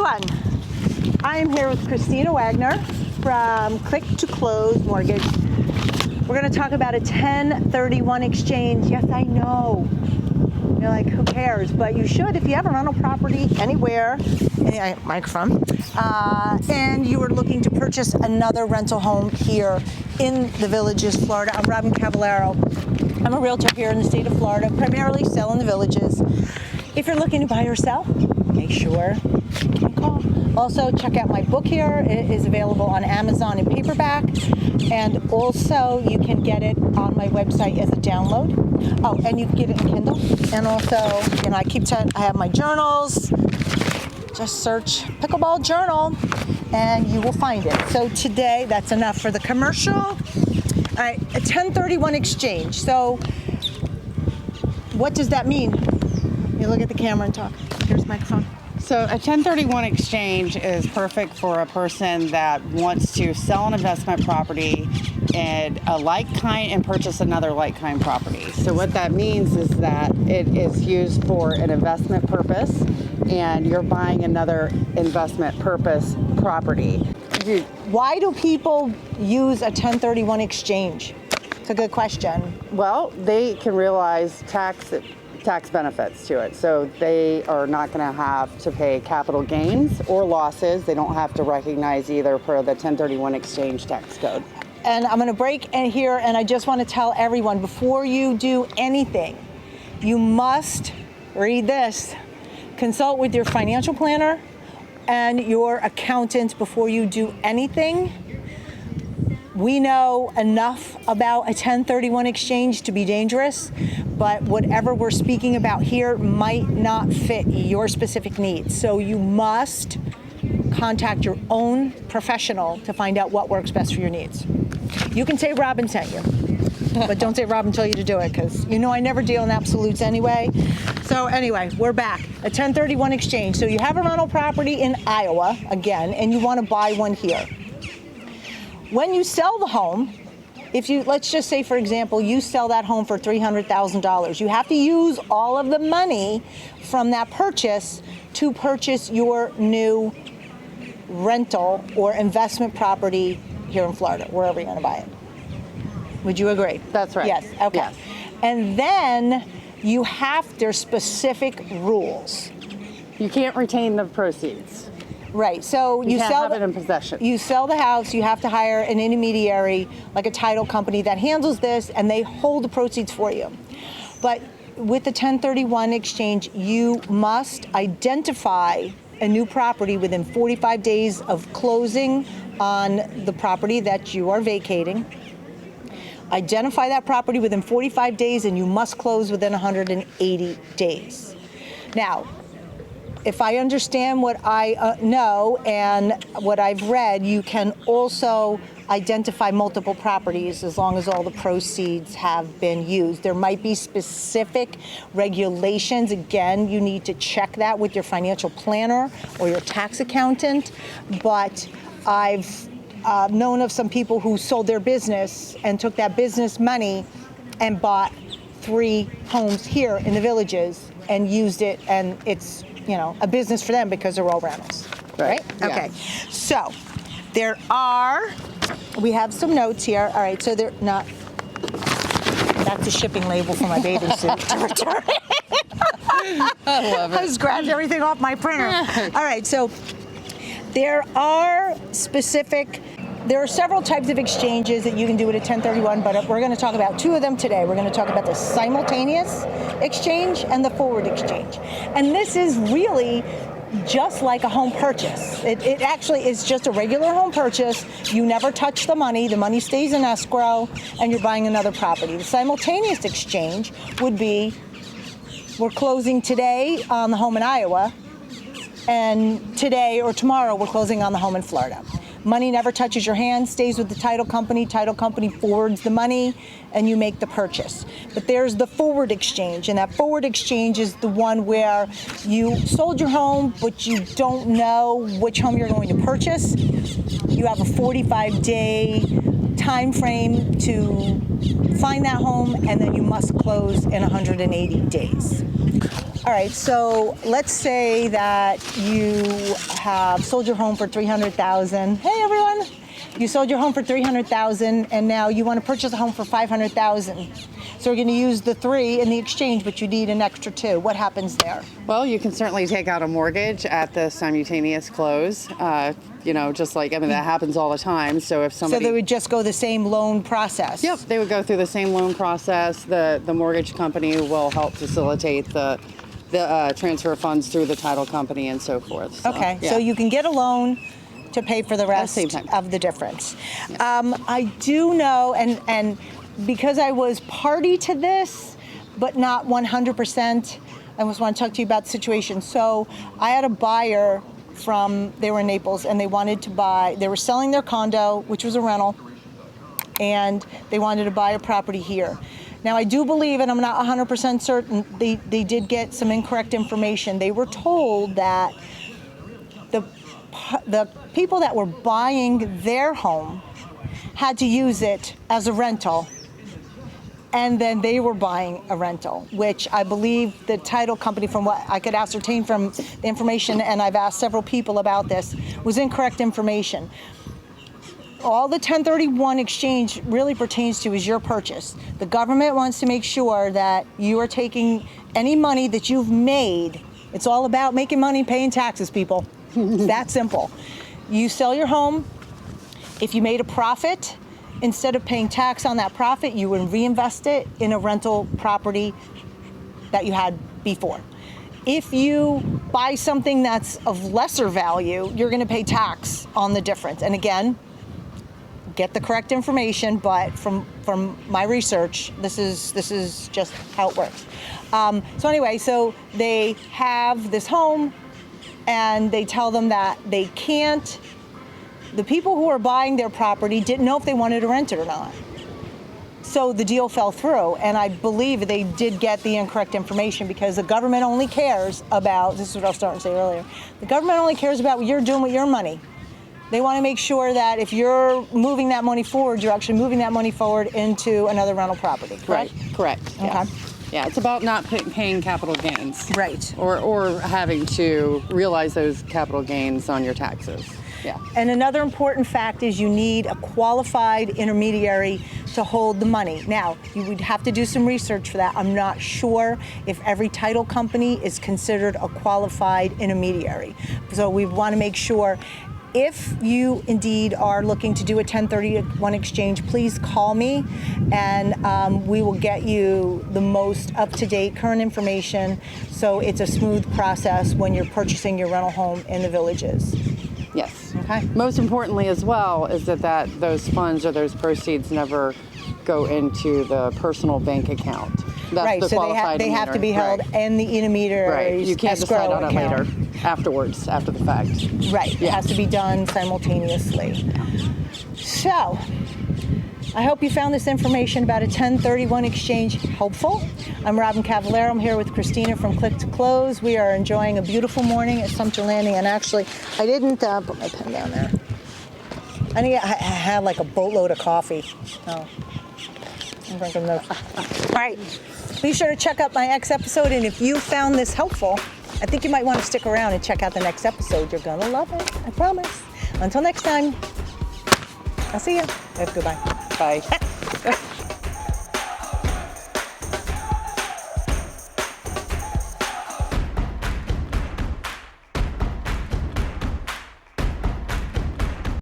everyone. I am here with Christina Wagner from Click to Close Mortgage. We're going to talk about a 1031 exchange. Yes, I know. You're like, who cares? But you should if you have a rental property anywhere, microphone, and you are looking to purchase another rental home here in the Villages, Florida. I'm Robyn Cavallaro. I'm a realtor here in the state of Florida, primarily sell in the Villages. If you're looking to buy or sell, make sure you give me a call. Also, check out my book here. It is available on Amazon in paperback, and also you can get it on my website as a download. Oh, and you can get it in Kindle. And also, I have my journals. Just search Pickleball Journal, and you will find it. So today, that's enough for the commercial. All right, a 1031 exchange. So what does that mean? You look at the camera and talk. Here's the microphone. So a 1031 exchange is perfect for a person that wants to sell an investment property and a like-kind and purchase another like-kind property. So what that means is that it is used for an investment purpose and you're buying another investment purpose property. Why do people use a 1031 exchange? It's a good question. Well, they can realize tax benefits to it. So they are not going to have to pay capital gains or losses. They don't have to recognize either per the 1031 exchange tax code. And I'm going to break in here, and I just want to tell everyone, before you do anything, you must read this. Consult with your financial planner and your accountant before you do anything. We know enough about a 1031 exchange to be dangerous, but whatever we're speaking about here might not fit your specific needs. So you must contact your own professional to find out what works best for your needs. You can say Robyn sent you, but don't say Robyn told you to do it, because you know I never deal in absolutes anyway. So anyway, we're back. A 1031 exchange. So you have a rental property in Iowa, again, and you want to buy one here. When you sell the home, let's just say, for example, you sell that home for $300,000, you have to use all of the money from that purchase to purchase your new rental or investment property here in Florida, wherever you're going to buy it. Would you agree? That's right. Yes, okay. Yes. And then there's specific rules. You can't retain the proceeds. Right, so you can't have it in possession. You sell the house, you have to hire an intermediary, like a title company that handles this, and they hold the proceeds for you. But with the 1031 exchange, you must identify a new property within 45 days of closing on the property that you are vacating. Identify that property within 45 days, and you must close within 180 days. Now, if I understand what I know and what I've read, you can also identify multiple properties as long as all the proceeds have been used. There might be specific regulations. Again, you need to check that with your financial planner or your tax accountant. But I've known of some people who sold their business and took that business money and bought 3 homes here in the Villages and used it, and it's a business for them because they're all rentals, right? Yeah. Okay, so we have some notes here. All right, so that's a shipping label for my bathing suit to return. I love it. I just grabbed everything off my printer. All right, so there are several types of exchanges that you can do with a 1031, but we're going to talk about 2 of them today. We're going to talk about the simultaneous exchange and the forward exchange. And this is really just like a home purchase. It actually is just a regular home purchase. You never touch the money stays in escrow, and you're buying another property. The simultaneous exchange would be, we're closing today on the home in Iowa, and today or tomorrow we're closing on the home in Florida. Money never touches your hand, stays with the title company forwards the money, and you make the purchase. But there's the forward exchange, and that forward exchange is the one where you sold your home, but you don't know which home you're going to purchase. You have a 45-day time frame to find that home, and then you must close in 180 days. All right, so let's say that you have sold your home for $300,000. Hey, everyone. You sold your home for $300,000, and now you want to purchase a home for $500,000. So we're going to use the 3 in the exchange, but you need an extra 2. What happens there? Well, you can certainly take out a mortgage at the simultaneous close. Just like, that happens all the time. So if somebody... So they would just go the same loan process? Yep, they would go through the same loan process. The mortgage company will help facilitate the transfer of funds through the title company and so forth. So, okay, yeah. so you can get a loan to pay for the rest same time. of the difference. Yeah. I do know, and because I was party to this, but not 100%, I just want to talk to you about the situation. So I had a buyer they were in Naples, and they wanted to buy, they were selling their condo, which was a rental, and they wanted to buy a property here. Now, I do believe, and I'm not 100% certain, they did get some incorrect information. They were told that the people that were buying their home had to use it as a rental, and then they were buying a rental, which I believe the title company, from what I could ascertain from the information, and I've asked several people about this, was incorrect information. All the 1031 exchange really pertains to is your purchase. The government wants to make sure that you are taking any money that you've made. It's all about making money, paying taxes, people. It's that simple. You sell your home. If you made a profit, instead of paying tax on that profit, you would reinvest it in a rental property that you had before. If you buy something that's of lesser value, you're going to pay tax on the difference. And again, get the correct information, but from my research, this is just how it works. So anyway, so they have this home, and they tell them that they can't. The people who are buying their property didn't know if they wanted to rent it or not. So the deal fell through, and I believe they did get the incorrect information, because the government only cares about, this is what I was starting to say earlier, the government only cares about what you're doing with your money. They want to make sure that if you're moving that money forward, you're actually moving that money forward into another rental property, correct? Right, correct. Yeah. Okay. Yeah, it's about not paying capital gains. Right. Or having to realize those capital gains on your taxes. Yeah. And another important fact is you need a qualified intermediary to hold the money. Now, you would have to do some research for that. I'm not sure if every title company is considered a qualified intermediary. So we want to make sure, if you indeed are looking to do a 1031 exchange, please call me, and we will get you the most up-to-date current information, so it's a smooth process when you're purchasing your rental home in the villages. Yes. Okay. Most importantly as well is that those funds or those proceeds never go into the personal bank account. That's right, the so they have to be held in the intermediary's Right. You can't decide escrow on account. it later, afterwards, after the fact. Right, Yeah. it has to be done simultaneously. So, I hope you found this information about a 1031 exchange helpful. I'm Robyn Cavallaro. I'm here with Christina from Click to Close. We are enjoying a beautiful morning at Sumter Landing, and actually, I didn't put my pen down there. I had like a boatload of coffee. Oh, I'm drinking those. All right, be sure to check out my next episode, and if you found this helpful, I think you might want to stick around and check out the next episode. You're gonna love it, I promise. Until next time, I'll see you. Goodbye. Bye.